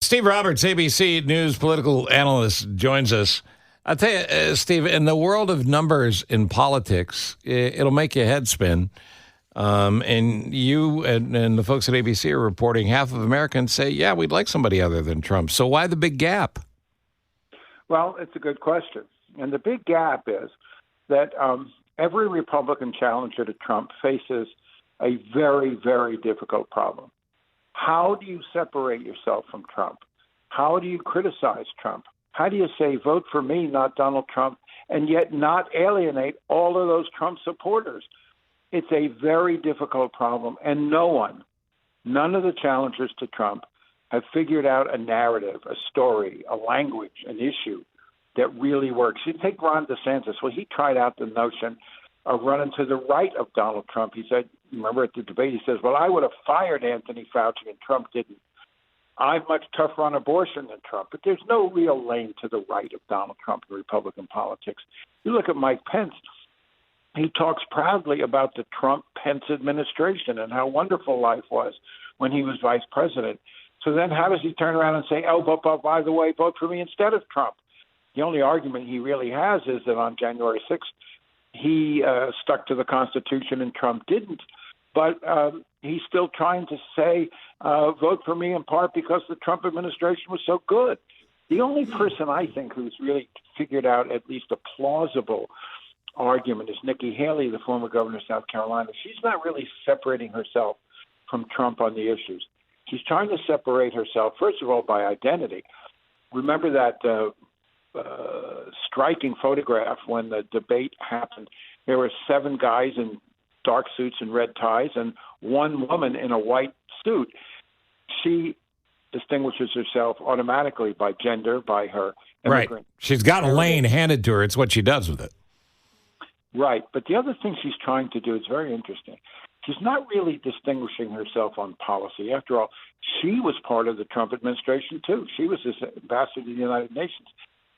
Steve Roberts, ABC News political analyst, joins us. I'll tell you, Steve, in the world of numbers in politics, it'll make your head spin. And you and the folks at ABC are reporting half of Americans say, yeah, we'd like somebody other than Trump. So why the big gap? Well, it's a good question. And the big gap is that every Republican challenger to Trump faces a very, very difficult problem. How do you separate yourself from Trump? How do you criticize Trump? How do you say, vote for me, not Donald Trump, and yet not alienate all of those Trump supporters? It's a very difficult problem, and none of the challengers to Trump have figured out a narrative, a story, a language, an issue that really works. You take Ron DeSantis. Well, he tried out the notion of running to the right of Donald Trump. He said, remember at the debate, he says, well, I would have fired Anthony Fauci, and Trump didn't. I'm much tougher on abortion than Trump. But there's no real lane to the right of Donald Trump in Republican politics. You look at Mike Pence. He talks proudly about the Trump-Pence administration and how wonderful life was when he was vice president. So then how does he turn around and say, oh, but by the way, vote for me instead of Trump? The only argument he really has is that on January 6th, he stuck to the Constitution and Trump didn't. But he's still trying to say, vote for me in part because the Trump administration was so good. The only person I think who's really figured out at least a plausible argument is Nikki Haley, the former governor of South Carolina. She's not really separating herself from Trump on the issues. She's trying to separate herself, first of all, by identity. Remember that striking photograph when the debate happened. There were 7 guys in dark suits and red ties and 1 woman in a white suit. She distinguishes herself automatically by gender, by her immigrant. Right. She's got a lane handed to her. It's what she does with it. Right. But the other thing she's trying to do is very interesting. She's not really distinguishing herself on policy. After all, she was part of the Trump administration, too. She was his ambassador to the United Nations.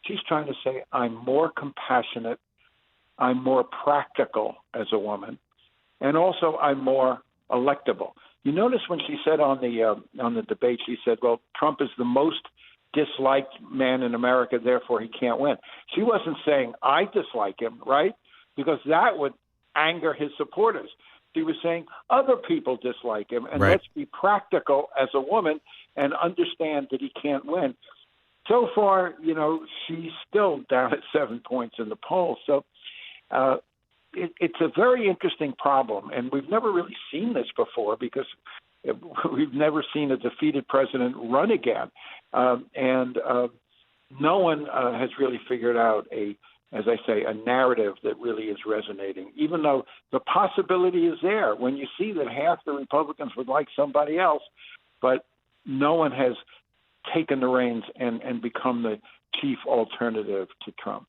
She's trying to say, I'm more compassionate, I'm more practical as a woman, and also I'm more electable. You notice when she said on the debate, she said, well, Trump is the most disliked man in America, therefore he can't win. She wasn't saying, I dislike him, right? Because that would anger his supporters. She was saying other people dislike him, and let's be practical as a woman and understand that he can't win. So far, she's still down at 7 points in the poll. So it's a very interesting problem, and we've never really seen this before because we've never seen a defeated president run again. And no one has really figured out as I say, a narrative that really is resonating, even though the possibility is there when you see that half the Republicans would like somebody else, but no one has taken the reins and become the chief alternative to Trump.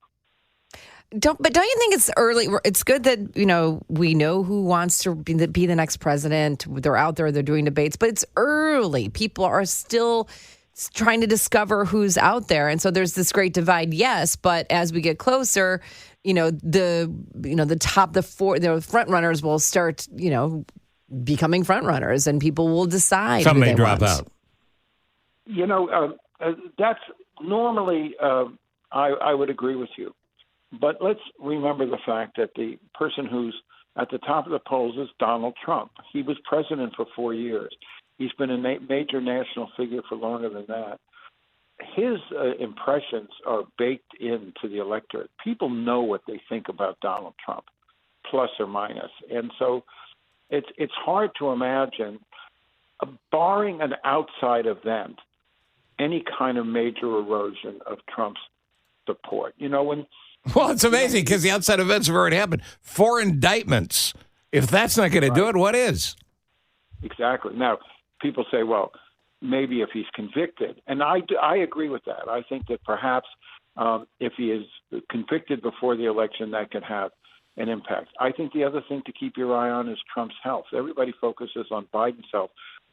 Don't you think it's early? It's good that, we know who wants to be the next president. They're out there, they're doing debates, but it's early. People are still trying to discover who's out there. And so there's this great divide, yes, but as we get closer, the front runners will start, becoming front runners and people will decide. Some may drop out. That's normally, I would agree with you. But let's remember the fact that the person who's at the top of the polls is Donald Trump. He was president for 4 years. He's been a major national figure for longer than that. His impressions are baked into the electorate. People know what they think about Donald Trump, plus or minus. And so it's hard to imagine, barring an outside event, any kind of major erosion of Trump's support. Well, it's amazing because the outside events have already happened. 4 indictments. If that's not going to do it, what is? Exactly. Now, people say, well, maybe if he's convicted. And I agree with that. I think that perhaps if he is convicted before the election, that could have an impact. I think the other thing to keep your eye on is Trump's health. Everybody focuses on Biden's health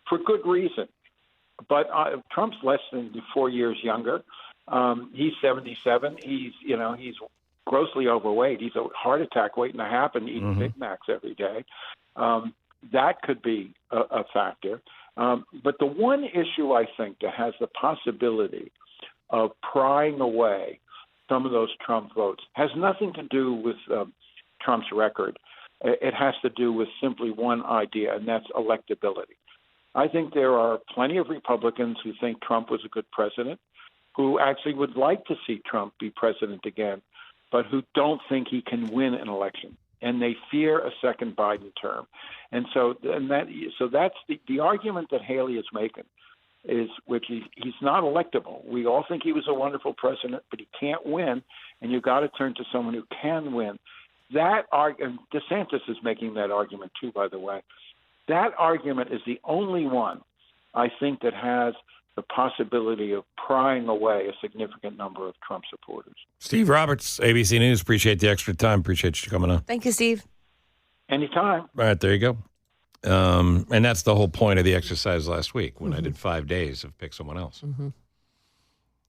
for good reason. But Trump's less than 4 years younger. He's 77. He's grossly overweight. He's a heart attack waiting to happen, eating Big Macs every day. That could be a factor. But the one issue I think that has the possibility of prying away some of those Trump votes has nothing to do with Trump's record. It has to do with simply one idea, and that's electability. I think there are plenty of Republicans who think Trump was a good president, who actually would like to see Trump be president again, but who don't think he can win an election, and they fear a second Biden term. And so that's the argument that Haley is making, which he's not electable. We all think he was a wonderful president, but he can't win, and you've got to turn to someone who can win. That argument, DeSantis is making that argument too, by the way. That argument is the only one I think that has the possibility of prying away a significant number of Trump supporters. Steve Roberts, ABC News. Appreciate the extra time. Appreciate you coming on. Thank you, Steve. Anytime. All right, there you go. And that's the whole point of the exercise last week when I did 5 days of pick someone else.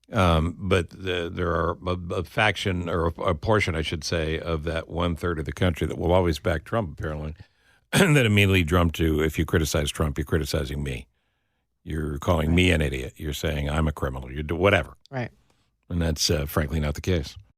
But there are a faction, or a portion, I should say, of that 1/3 of the country that will always back Trump, apparently, that immediately jump to, if you criticize Trump, you're criticizing me. You're calling me an idiot. You're saying I'm a criminal. You do whatever. Right. And that's frankly not the case.